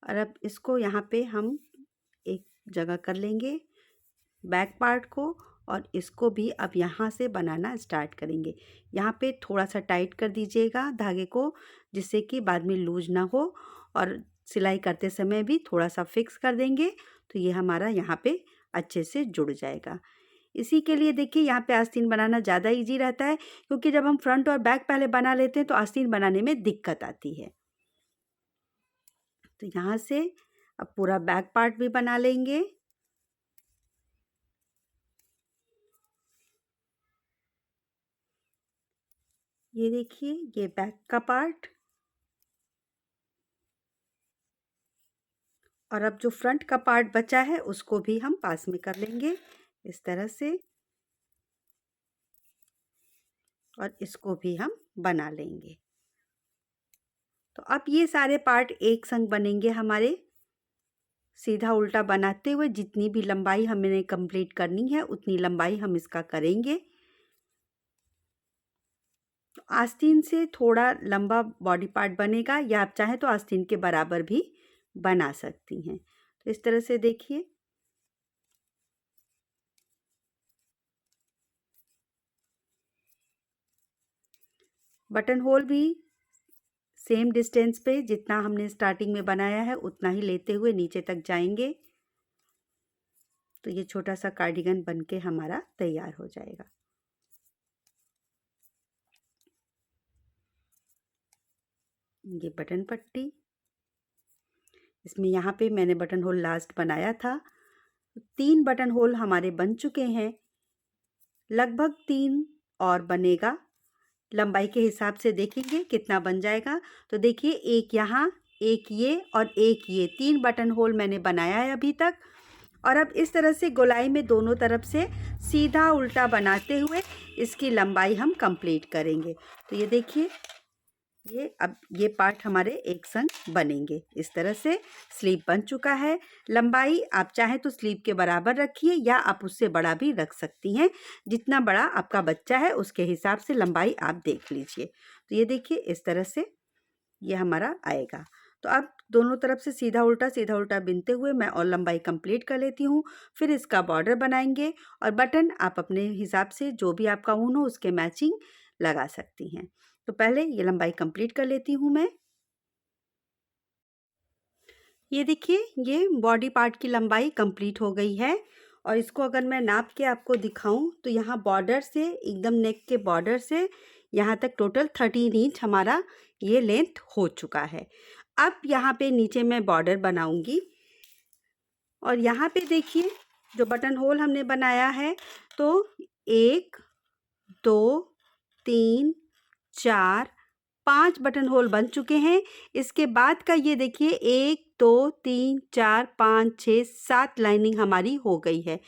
और अब इसको यहाँ पे हम एक जगह कर लेंगे बैक पार्ट को, और इसको भी अब यहाँ से बनाना स्टार्ट करेंगे। यहाँ पे थोड़ा सा टाइट कर दीजिएगा धागे को, जिससे कि बाद में लूज ना हो, और सिलाई करते समय भी थोड़ा सा फिक्स कर देंगे तो ये हमारा यहाँ पे अच्छे से जुड़ जाएगा। इसी के लिए देखिए, यहाँ पे आस्तीन बनाना ज़्यादा इजी रहता है, क्योंकि जब हम फ्रंट और बैक पहले बना लेते हैं तो आस्तीन बनाने में दिक्कत आती है। तो यहाँ से अब पूरा बैक पार्ट भी बना लेंगे। ये देखिए, ये बैक का पार्ट, और अब जो फ्रंट का पार्ट बचा है उसको भी हम पास में कर लेंगे इस तरह से, और इसको भी हम बना लेंगे। तो अब ये सारे पार्ट एक संग बनेंगे हमारे। सीधा उल्टा बनाते हुए जितनी भी लंबाई हमें कंप्लीट करनी है उतनी लंबाई हम इसका करेंगे। आस्तीन से थोड़ा लंबा बॉडी पार्ट बनेगा, या आप चाहें तो आस्तीन के बराबर भी बना सकती हैं। तो इस तरह से देखिए, बटन होल भी सेम डिस्टेंस पे जितना हमने स्टार्टिंग में बनाया है उतना ही लेते हुए नीचे तक जाएंगे। तो ये छोटा सा कार्डिगन बनके हमारा तैयार हो जाएगा। ये बटन पट्टी, इसमें यहाँ पे मैंने बटन होल लास्ट बनाया था। 3 बटन होल हमारे बन चुके हैं, लगभग 3 और बनेगा। लंबाई के हिसाब से देखेंगे कितना बन जाएगा। तो देखिए, एक यहाँ, एक ये और एक ये, 3 बटन होल मैंने बनाया है अभी तक। और अब इस तरह से गोलाई में दोनों तरफ से सीधा उल्टा बनाते हुए इसकी लंबाई हम कंप्लीट करेंगे। तो ये देखिए, ये अब ये पार्ट हमारे एक संग बनेंगे। इस तरह से स्लीव बन चुका है। लंबाई आप चाहें तो स्लीव के बराबर रखिए, या आप उससे बड़ा भी रख सकती हैं। जितना बड़ा आपका बच्चा है उसके हिसाब से लंबाई आप देख लीजिए। तो ये देखिए, इस तरह से ये हमारा आएगा। तो अब दोनों तरफ से सीधा उल्टा बिनते हुए मैं और लंबाई कंप्लीट कर लेती हूँ। फिर इसका बॉर्डर बनाएंगे, और बटन आप अपने हिसाब से जो भी आपका ऊन हो उसके मैचिंग लगा सकती हैं। तो पहले ये लंबाई कंप्लीट कर लेती हूँ मैं। ये देखिए, ये बॉडी पार्ट की लंबाई कंप्लीट हो गई है, और इसको अगर मैं नाप के आपको दिखाऊं तो यहाँ बॉर्डर से एकदम नेक के बॉर्डर से यहाँ तक टोटल 13 इंच हमारा ये लेंथ हो चुका है। अब यहाँ पे नीचे मैं बॉर्डर बनाऊंगी, और यहाँ पे देखिए जो बटन होल हमने बनाया है, तो 1 2 3 4 5 बटन होल बन चुके हैं। इसके बाद का ये देखिए, 1 2 3 4 5 6 7 लाइनिंग हमारी हो गई है।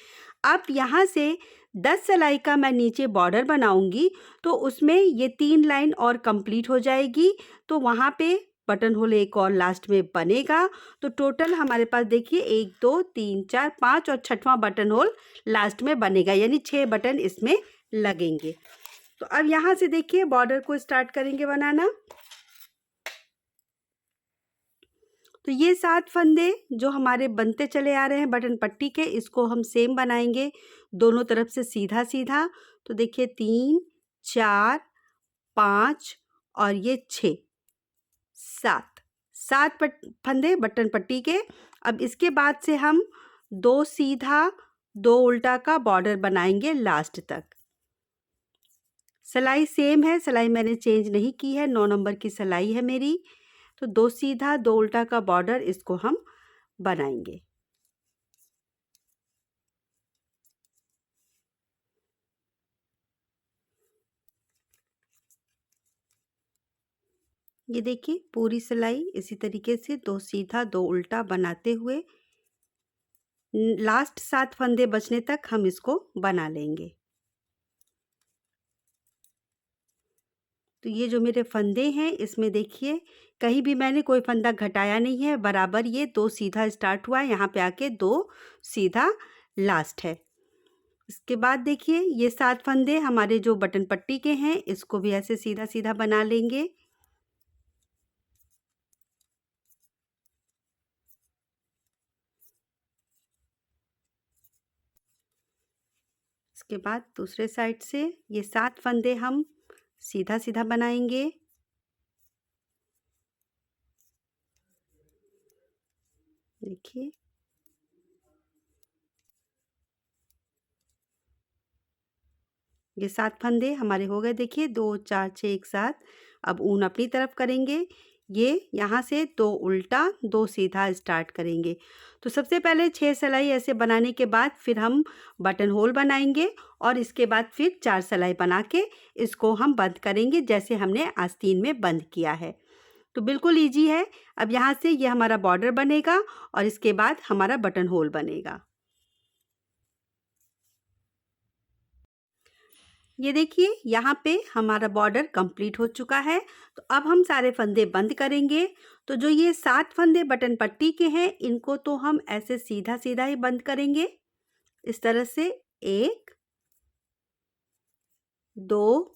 अब यहाँ से 10 सिलाई का मैं नीचे बॉर्डर बनाऊंगी, तो उसमें ये 3 लाइन और कंप्लीट हो जाएगी। तो वहाँ पे बटन होल एक और लास्ट में बनेगा। तो टोटल हमारे पास देखिए 1 2 3 4 5 और 6वां बटन होल लास्ट में बनेगा, यानी 6 बटन इसमें लगेंगे। तो अब यहाँ से देखिए बॉर्डर को स्टार्ट करेंगे बनाना। तो ये 7 फंदे जो हमारे बनते चले आ रहे हैं बटन पट्टी के, इसको हम सेम बनाएंगे दोनों तरफ से सीधा सीधा। तो देखिए 3 4 5 और ये 6 7 फंदे बटन पट्टी के। अब इसके बाद से हम 2 सीधा 2 उल्टा का बॉर्डर बनाएंगे लास्ट तक। सिलाई सेम है, सिलाई मैंने चेंज नहीं की है, 9 नंबर की सिलाई है मेरी। तो 2 सीधा 2 उल्टा का बॉर्डर इसको हम बनाएंगे। ये देखिए पूरी सिलाई इसी तरीके से 2 सीधा 2 उल्टा बनाते हुए लास्ट 7 फंदे बचने तक हम इसको बना लेंगे। तो ये जो मेरे फंदे हैं इसमें देखिए कहीं भी मैंने कोई फंदा घटाया नहीं है, बराबर ये 2 सीधा स्टार्ट हुआ है, यहाँ पे आके 2 सीधा लास्ट है। इसके बाद देखिए ये 7 फंदे हमारे जो बटन पट्टी के हैं इसको भी ऐसे सीधा सीधा बना लेंगे। इसके बाद दूसरे साइड से ये 7 फंदे हम सीधा सीधा बनाएंगे। देखिए ये 7 फंदे हमारे हो गए। देखिए 2 4 6 1 7। अब ऊन अपनी तरफ करेंगे। ये यहाँ से 2 उल्टा 2 सीधा स्टार्ट करेंगे। तो सबसे पहले 6 सिलाई ऐसे बनाने के बाद फिर हम बटन होल बनाएंगे और इसके बाद फिर 4 सिलाई बना के इसको हम बंद करेंगे जैसे हमने आस्तीन में बंद किया है। तो बिल्कुल ईजी है। अब यहाँ से ये हमारा बॉर्डर बनेगा और इसके बाद हमारा बटन होल बनेगा। ये देखिए यहाँ पे हमारा बॉर्डर कंप्लीट हो चुका है। तो अब हम सारे फंदे बंद करेंगे। तो जो ये 7 फंदे बटन पट्टी के हैं इनको तो हम ऐसे सीधा सीधा ही बंद करेंगे। इस तरह से 1 2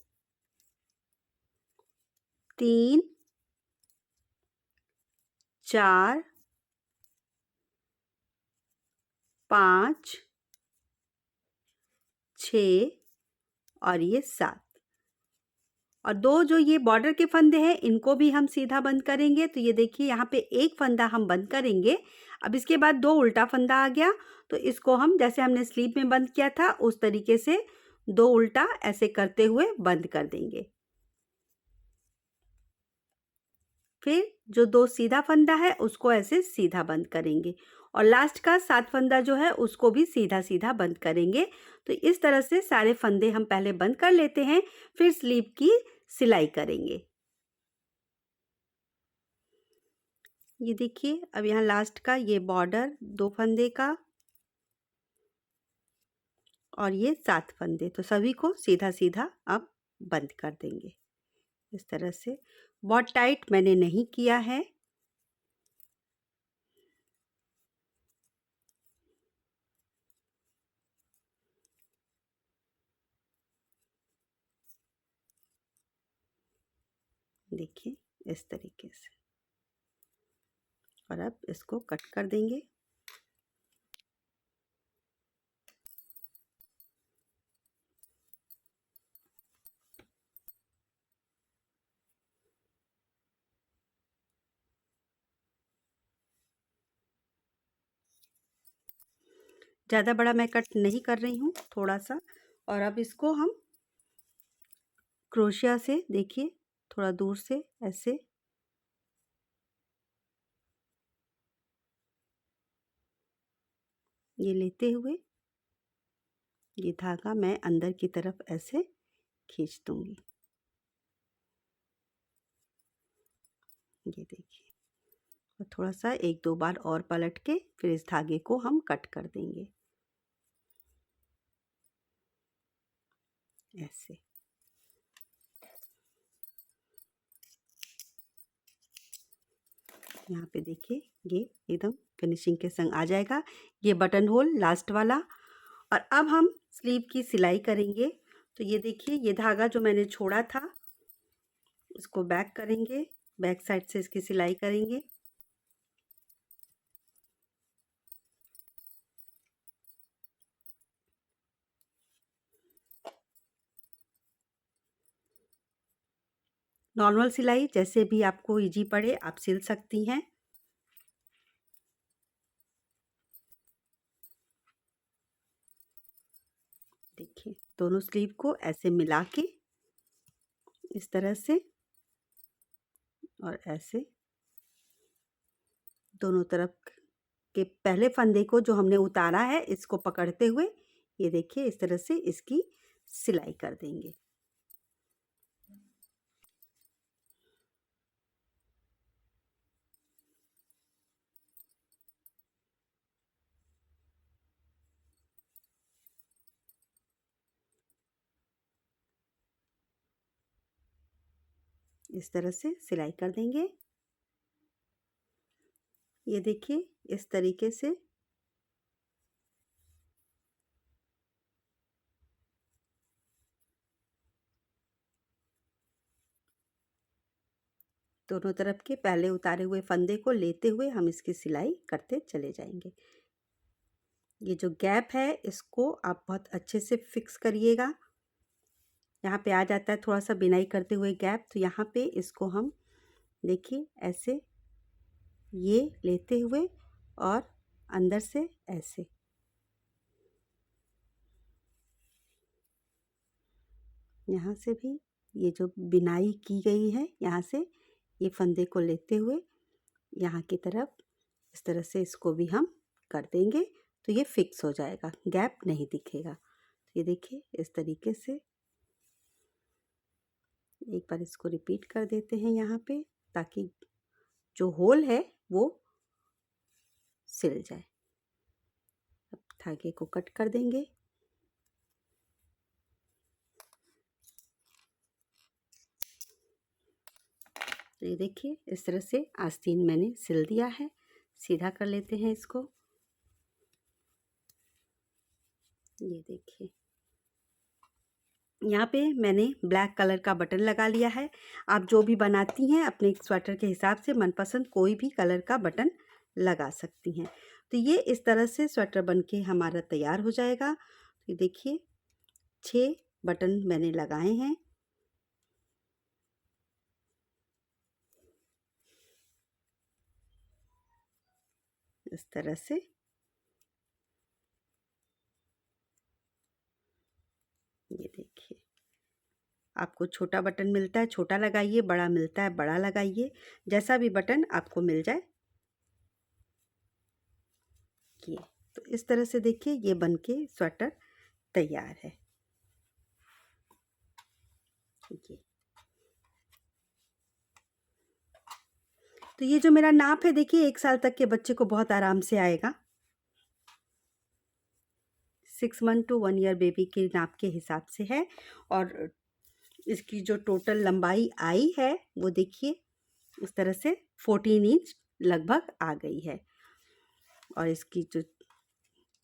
3 4 5 6 और ये 7 और 2 जो ये बॉर्डर के फंदे हैं इनको भी हम सीधा बंद करेंगे। तो ये देखिए यहाँ पे एक फंदा हम बंद करेंगे। अब इसके बाद 2 उल्टा फंदा आ गया तो इसको हम जैसे हमने स्लीव में बंद किया था उस तरीके से 2 उल्टा ऐसे करते हुए बंद कर देंगे। फिर जो 2 सीधा फंदा है उसको ऐसे सीधा बंद करेंगे और लास्ट का 7 फंदा जो है उसको भी सीधा सीधा बंद करेंगे। तो इस तरह से सारे फंदे हम पहले बंद कर लेते हैं, फिर स्लीव की सिलाई करेंगे। ये देखिए अब यहाँ लास्ट का ये बॉर्डर 2 फंदे का और ये 7 फंदे, तो सभी को सीधा सीधा अब बंद कर देंगे इस तरह से। बहुत टाइट मैंने नहीं किया है। देखिए इस तरीके से और अब इसको कट कर देंगे। ज़्यादा बड़ा मैं कट नहीं कर रही हूँ, थोड़ा सा। और अब इसको हम क्रोशिया से देखिए थोड़ा दूर से ऐसे ये लेते हुए ये धागा मैं अंदर की तरफ ऐसे खींच दूंगी। ये देखिए और थोड़ा सा 1-2 बार और पलट के फिर इस धागे को हम कट कर देंगे ऐसे। यहाँ पे देखिए ये एकदम फिनिशिंग के संग आ जाएगा। ये बटन होल लास्ट वाला। और अब हम स्लीव की सिलाई करेंगे। तो ये देखिए ये धागा जो मैंने छोड़ा था इसको बैक करेंगे, बैक साइड से इसकी सिलाई करेंगे। नॉर्मल सिलाई जैसे भी आपको इजी पड़े आप सिल सकती हैं। देखिए दोनों स्लीव को ऐसे मिला के इस तरह से और ऐसे दोनों तरफ के पहले फंदे को जो हमने उतारा है इसको पकड़ते हुए ये देखिए इस तरह से इसकी सिलाई कर देंगे। इस तरह से सिलाई कर देंगे। ये देखिए इस तरीके से दोनों तरफ के पहले उतारे हुए फंदे को लेते हुए हम इसकी सिलाई करते चले जाएंगे। ये जो गैप है इसको आप बहुत अच्छे से फिक्स करिएगा। यहाँ पे आ जाता है थोड़ा सा बिनाई करते हुए गैप, तो यहाँ पे इसको हम देखिए ऐसे ये लेते हुए और अंदर से ऐसे यहाँ से भी ये जो बिनाई की गई है यहाँ से ये फंदे को लेते हुए यहाँ की तरफ इस तरह से इसको भी हम कर देंगे तो ये फिक्स हो जाएगा, गैप नहीं दिखेगा। तो ये देखिए इस तरीके से एक बार इसको रिपीट कर देते हैं यहाँ पे ताकि जो होल है वो सिल जाए। अब धागे को कट कर देंगे। तो ये देखिए इस तरह से आस्तीन मैंने सिल दिया है। सीधा कर लेते हैं इसको। ये देखिए यहाँ पे मैंने ब्लैक कलर का बटन लगा लिया है। आप जो भी बनाती हैं अपने स्वेटर के हिसाब से मनपसंद कोई भी कलर का बटन लगा सकती हैं। तो ये इस तरह से स्वेटर बनके हमारा तैयार हो जाएगा। तो देखिए 6 बटन मैंने लगाए हैं। इस तरह से ये देखिए आपको छोटा बटन मिलता है छोटा लगाइए, बड़ा मिलता है बड़ा लगाइए, जैसा भी बटन आपको मिल जाए। ये तो इस तरह से देखिए ये बनके स्वेटर तैयार है। ये तो ये जो मेरा नाप है देखिए 1 साल तक के बच्चे को बहुत आराम से आएगा। 6 मंथ टू 1 ईयर बेबी के नाप के हिसाब से है। और इसकी जो टोटल लंबाई आई है वो देखिए इस तरह से 14 इंच लगभग आ गई है। और इसकी जो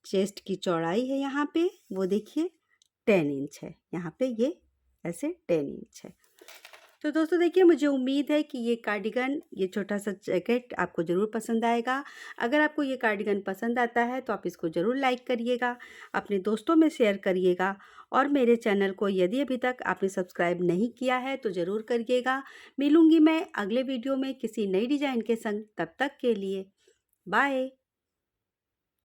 चेस्ट की चौड़ाई है यहाँ पे वो देखिए 10 इंच है। यहाँ पे ये ऐसे 10 इंच है। तो दोस्तों देखिए मुझे उम्मीद है कि ये कार्डिगन ये छोटा सा जैकेट आपको ज़रूर पसंद आएगा। अगर आपको ये कार्डिगन पसंद आता है तो आप इसको ज़रूर लाइक करिएगा, अपने दोस्तों में शेयर करिएगा और मेरे चैनल को यदि अभी तक आपने सब्सक्राइब नहीं किया है तो ज़रूर करिएगा। मिलूँगी मैं अगले वीडियो में किसी नई डिज़ाइन के संग, तब तक के लिए बाय।